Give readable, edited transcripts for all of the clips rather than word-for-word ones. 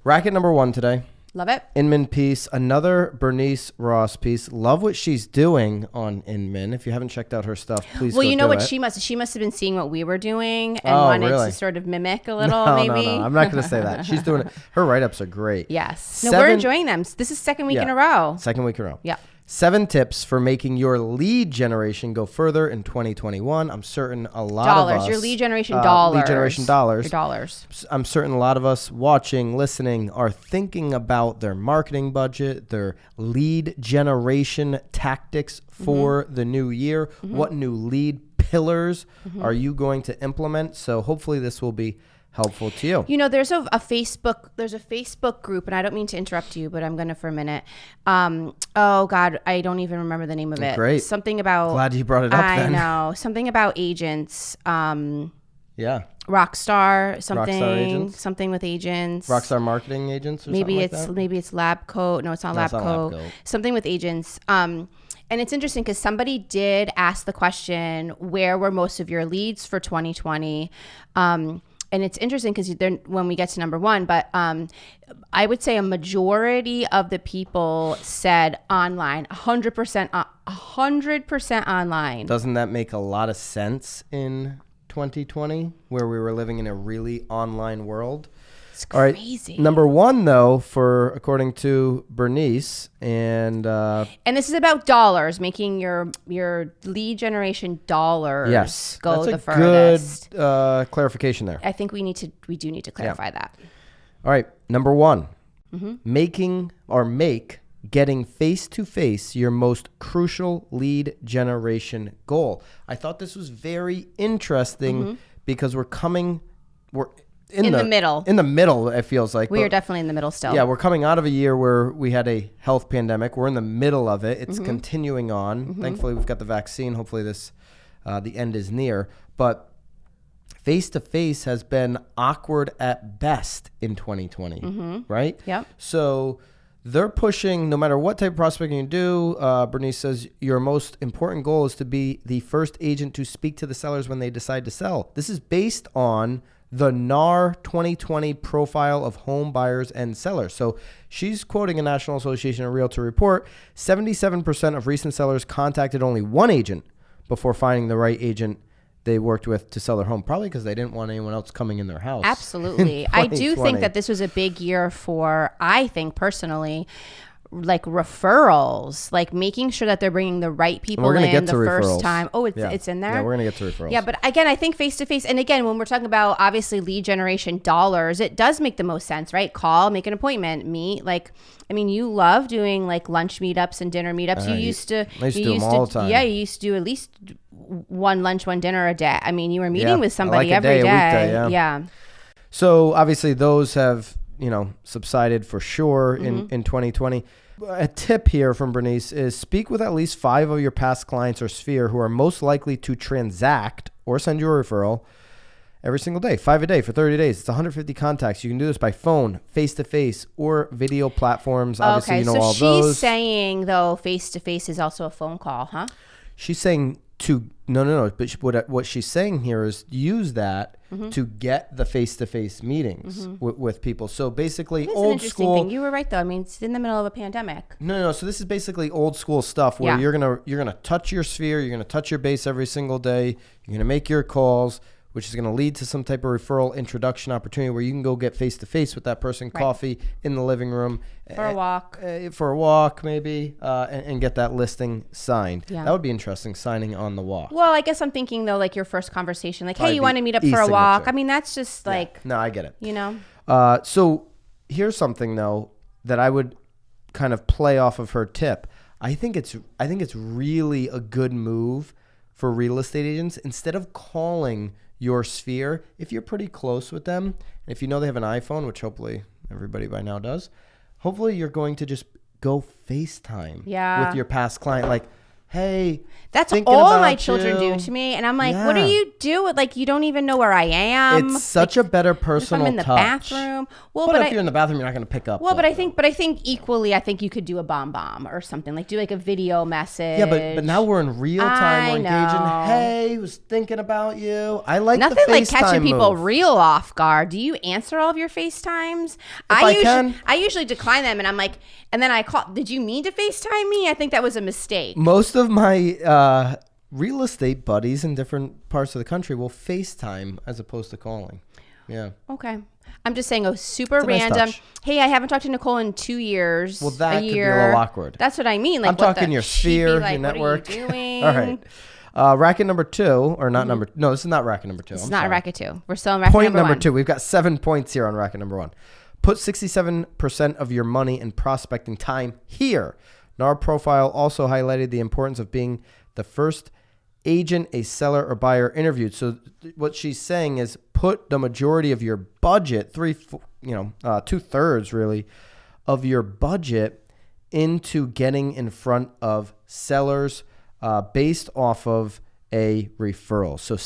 Racket number 1 today. Love it. Inman piece, another Bernice Ross piece. Love what she's doing on Inman. If you haven't checked out her stuff, please Well, go you know do what it. she must have been seeing what we were doing and wanted really? to sort of mimic a little, No, maybe. No, I'm not going to say that. She's doing it. Her write-ups are great. Yes. No, we're enjoying them. This is second week in a row. Second week in a row. Yeah. 7 tips for making your lead generation go further in 2021. I'm certain a lot of us... Your lead generation dollars. Lead generation dollars. Your dollars. I'm certain a lot of us watching, listening, are thinking about their marketing budget, their lead generation tactics for the new year. What new lead pillars are you going to implement? So hopefully this will be helpful to you. You know, there's a Facebook group, and I don't mean to interrupt you, but I'm going to for a minute. Oh God, I don't even remember the name of it. Great. Something about... Glad you brought it up then. I know. Something about agents. Yeah. Rockstar, something. Rockstar agents? Something with agents. Rockstar marketing agents or maybe something it's like that? maybe it's lab coat. No, it's not lab coat. Something with agents. And it's interesting because somebody did ask the question, where were most of your leads for 2020? And it's interesting because when we get to number 1, but I would say a majority of the people said online, 100% online. Doesn't that make a lot of sense in 2020 where we were living in a really online world? It's crazy. All right, number 1 though, according to Bernice, and this is about dollars, making your lead generation dollars go the furthest. Good clarification there. I think we do need to clarify that. All right, number 1, make getting face-to-face your most crucial lead generation goal. I thought this was very interesting because we're in the middle. In the middle, it feels like. We are definitely in the middle still. Yeah, we're coming out of a year where we had a health pandemic. We're in the middle of it. It's continuing on. Thankfully, we've got the vaccine. Hopefully, the end is near. But face-to-face has been awkward at best in 2020, right? Yep. So they're pushing, no matter what type of prospecting you do, Bernice says your most important goal is to be the first agent to speak to the sellers when they decide to sell. This is based on the NAR 2020 profile of home buyers and sellers. So she's quoting a National Association of Realtor report. 77% of recent sellers contacted only one agent before finding the right agent they worked with to sell their home, probably because they didn't want anyone else coming in their house. Absolutely. I do think that this was a big year for, I think personally, like referrals, like making sure that they're bringing the right people in the first time. Oh, it's in there? Yeah, we're going to get to referrals. Yeah, but again, I think face-to-face, and again, when we're talking about obviously lead generation dollars, it does make the most sense, right? Call, make an appointment, meet. Like, I mean, you love doing like lunch meetups and dinner meetups. I used to do them all the time. Yeah, you used to do at least one lunch, one dinner a day. I mean, you were meeting with somebody like every day. Weekday, yeah. So obviously those have, subsided for sure in 2020. A tip here from Bernice is speak with at least 5 of your past clients or sphere who are most likely to transact or send you a referral every single day, 5 a day for 30 days. It's 150 contacts. You can do this by phone, face-to-face, or video platforms. Obviously, okay, all so those. She's saying, though, face-to-face is also a phone call, huh? She's saying no. But what she's saying here is use that to get the face-to-face meetings with people. So basically, old school. Thing. You were right, though. I mean, it's in the middle of a pandemic. No. So this is basically old school stuff where you're gonna touch your sphere, you're gonna touch your base every single day, you're gonna make your calls, which is going to lead to some type of referral introduction opportunity where you can go get face-to-face with that person, coffee in the living room. For a walk, maybe, and get that listing signed. Yeah. That would be interesting, signing on the walk. Well, I guess I'm thinking, though, like your first conversation, like, hey, you want to meet up for a walk? I mean, that's just like... No, I get it. So here's something, though, that I would kind of play off of her tip. I think it's really a good move for real estate agents. Instead of calling your sphere, if you're pretty close with them, and if you know they have an iPhone, which hopefully everybody by now does, hopefully you're going to just go FaceTime with your past client. Like, hey, that's all my children do to me. And I'm like, what are you doing? Like, you don't even know where I am. It's such a better personal touch. If I'm in the bathroom. Well, but if you're in the bathroom, you're not going to pick up. Well, but I think equally, I think you could do a bomb or something. Like, do like a video message. Yeah, but now we're in real time. We're engaging. Hey, was thinking about you. I like nothing the like FaceTime catching people move. real off guard. Do you answer all of your FaceTimes? I usually decline them, and I'm like, and then I call. Did you mean to FaceTime me? I think that was a mistake. Most of my real estate buddies in different parts of the country will FaceTime as opposed to calling. Yeah. Okay. I'm just saying super random. Nice, hey, I haven't talked to Nicole in 2 years. Well, that could be a little awkward. That's what I mean. Like, I'm talking your sphere, your network. What are you doing? All right. Racket number 2, or not number. No, this is not racket number 2. It's not racket 2. We're still in racket point number 1. 2. We've got 7 points here on racket number 1. Put 67% of your money and prospecting time here. NAR profile also highlighted the importance of being the first agent a seller or buyer interviewed. So what she's saying is put the majority of your budget, 2/3 really, of your budget into getting in front of sellers based off of a referral. So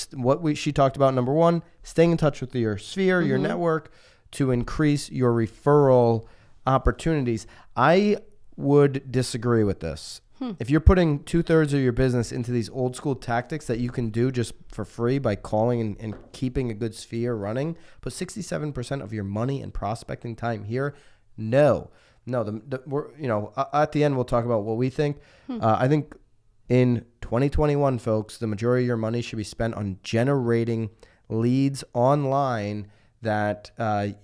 she talked about, number 1, staying in touch with your sphere, your network, to increase your referral opportunities. I would disagree with this. If you're putting 2/3 of your business into these old school tactics that you can do just for free by calling and keeping a good sphere running, put 67% of your money and prospecting time here. No, we're, at the end, we'll talk about what we think. I think in 2021, folks, the majority of your money should be spent on generating leads online that are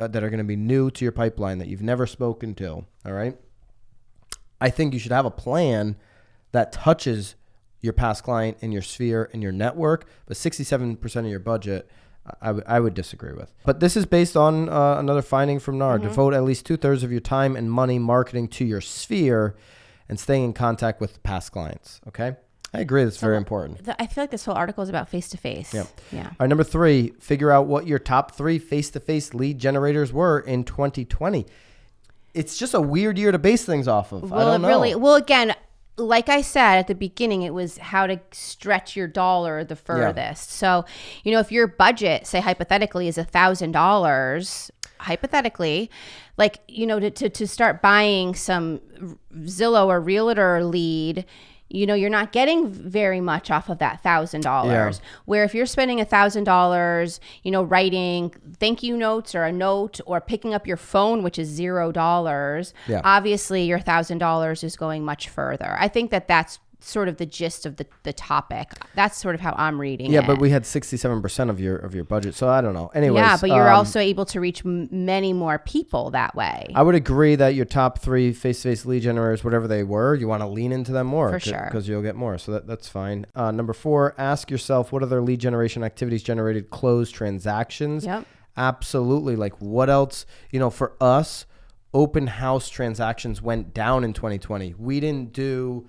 going to be new to your pipeline that you've never spoken to. All right. I think you should have a plan that touches your past client in your sphere and your network, but 67% of your budget, I would disagree with. But this is based on another finding from NAR. Devote at least 2/3 of your time and money marketing to your sphere and staying in contact with past clients. Okay? I agree. That's very important. I feel like this whole article is about face-to-face. Yeah. All right, number 3, figure out what your top 3 face-to-face lead generators were in 2020. It's just a weird year to base things off of. I don't know. Well, again, like I said at the beginning, it was how to stretch your dollar the furthest. Yeah. So, if your budget, say hypothetically, is $1,000, hypothetically, like, to start buying some Zillow or Realtor lead, you're not getting very much off of that $1,000. Yeah. Where if you're spending $1,000, writing thank you notes or a note or picking up your phone, which is $0, obviously your $1,000 is going much further. I think that's sort of the gist of the topic. That's sort of how I'm reading it. Yeah, but we had 67% of your budget, so I don't know. Anyways, yeah, but you're also able to reach many more people that way. I would agree that your top 3 face-to-face lead generators, whatever they were, you want to lean into them more. For sure. Because you'll get more, so that's fine. Number 4, ask yourself what other lead generation activities generated closed transactions. Yep. Absolutely. Like, what else? For us, open house transactions went down in 2020. We didn't do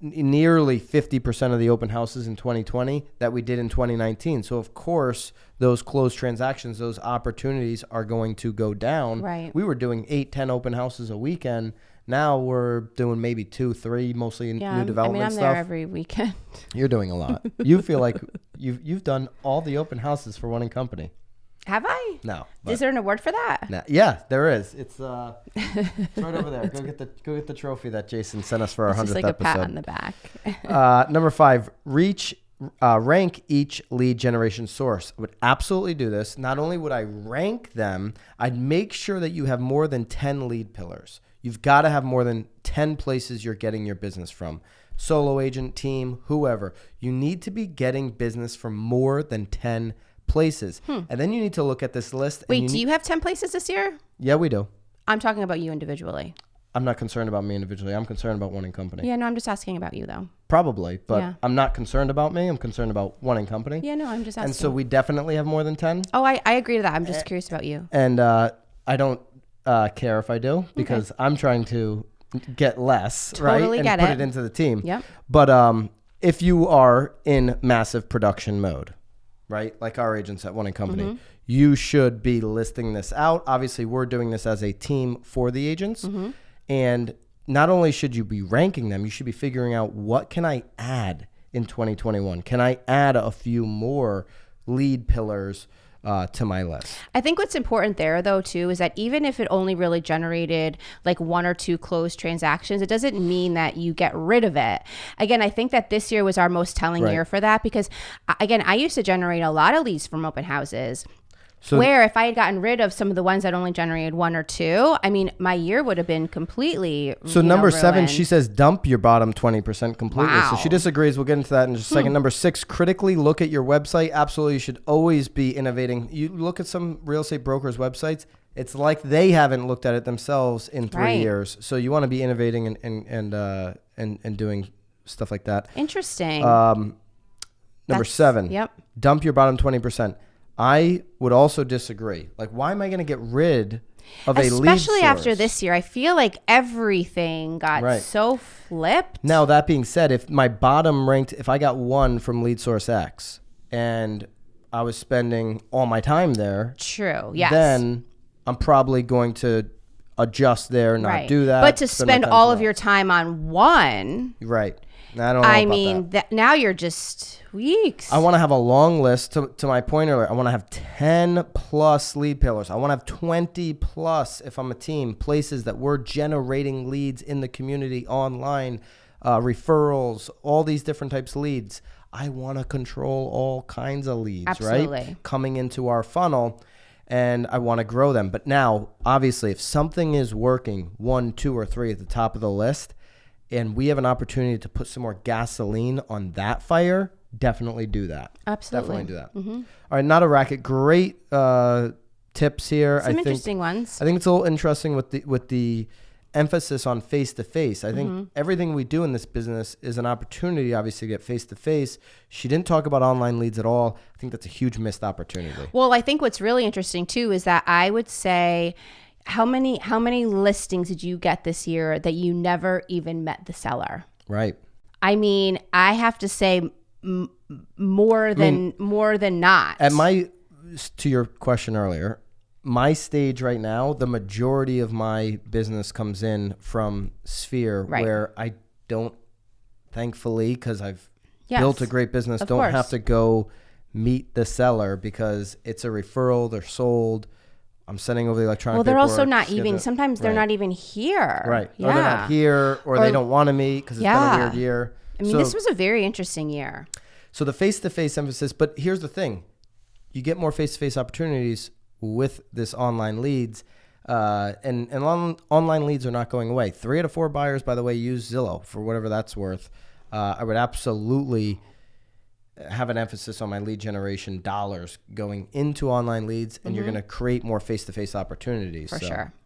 nearly 50% of the open houses in 2020 that we did in 2019. So of course, those closed transactions, those opportunities are going to go down. Right. We were doing 8-10 open houses a weekend. Now we're doing maybe 2-3, mostly new development I'm stuff. there every weekend. You're doing a lot. You feel like you've done all the open houses for One & Company. Have I? No. Is there an award for that? No. Yeah, there is. It's right over there. Go get the trophy that Jason sent us for our 100th episode. Just like a pat on the back. Number 5, rank each lead generation source. I would absolutely do this. Not only would I rank them, I'd make sure that you have more than 10 lead pillars. You've got to have more than 10 places you're getting your business from. Solo agent, team, whoever. You need to be getting business from more than 10 places. And then you need to look at this list. Wait, do you have 10 places this year? Yeah, we do. I'm talking about you individually. I'm not concerned about me individually. I'm concerned about One & Company. Yeah, no, I'm just asking about you though. Probably, but I'm not concerned about me. I'm concerned about One & Company. Yeah, no, I'm just asking. And so we definitely have more than 10. Oh, I agree to that. I'm just curious about you. And I don't care if I do, because I'm trying to get less, totally right? Get and put it into the team. Yep. But if you are in massive production mode, right, like our agents at One & Company, you should be listing this out. Obviously, we're doing this as a team for the agents. And not only should you be ranking them, you should be figuring out what can I add in 2021? Can I add a few more lead pillars to my list? I think what's important there, though, too, is that even if it only really generated like 1 or 2 closed transactions, it doesn't mean that you get rid of it. Again, I think that this year was our most telling year for that because, again, I used to generate a lot of leads from open houses. So where if I had gotten rid of some of the ones that only generated 1 or 2, I mean, my year would have been completely So number 7, she says dump your bottom 20% completely. Wow. So she disagrees. We'll get into that in just a second. Number 6, critically look at your website. Absolutely, you should always be innovating. You look at some real estate brokers' websites. It's like they haven't looked at it themselves in 3 years. So you want to be innovating and doing stuff like that. Interesting. Number 7, dump your bottom 20%. I would also disagree. Like, why am I going to get rid of a lead source? Especially after this year, I feel like everything got so flipped. Now, that being said, if my bottom ranked, if I got 1 from lead source X and I was spending all my time there. True, yes. Then I'm probably going to adjust there, not do that. But to spend all of your time on 1. Right. I don't know about mean, that now you're just weeks. I want to have a long list. To my point earlier, I want to have 10 plus lead pillars. I want to have 20 plus, if I'm a team, places that we're generating leads in the community, online, referrals, all these different types of leads. I want to control all kinds of leads, right? Coming into our funnel, and I want to grow them. But now, obviously, if something is working 1, 2, or 3 at the top of the list, and we have an opportunity to put some more gasoline on that fire, definitely do that. Absolutely. Definitely do that. Mm-hmm. All right, not a racket. Great tips here. Some interesting ones. I think it's a little interesting with the emphasis on face-to-face. I think everything we do in this business is an opportunity, obviously, to get face-to-face. She didn't talk about online leads at all. I think that's a huge missed opportunity. Well, I think what's really interesting, too, is that I would say... How many listings did you get this year that you never even met the seller? Right. I mean, I have to say more than not. To your question earlier, my stage right now, the majority of my business comes in from Sphere, where I don't, thankfully, because I've built a great business, don't have to go meet the seller because it's a referral, they're sold. I'm sending over the electronic Well, they're paperwork, also not even, sometimes they're not even here. Right. Yeah. Or they're not here, or they don't want to meet because it's been a weird year. I mean, this was a very interesting year. So the face-to-face emphasis, but here's the thing. You get more face-to-face opportunities with this online leads, and online leads are not going away. 3 out of 4 buyers, by the way, use Zillow for whatever that's worth. I would absolutely have an emphasis on my lead generation dollars going into online leads, and you're going to create more face-to-face opportunities. For sure.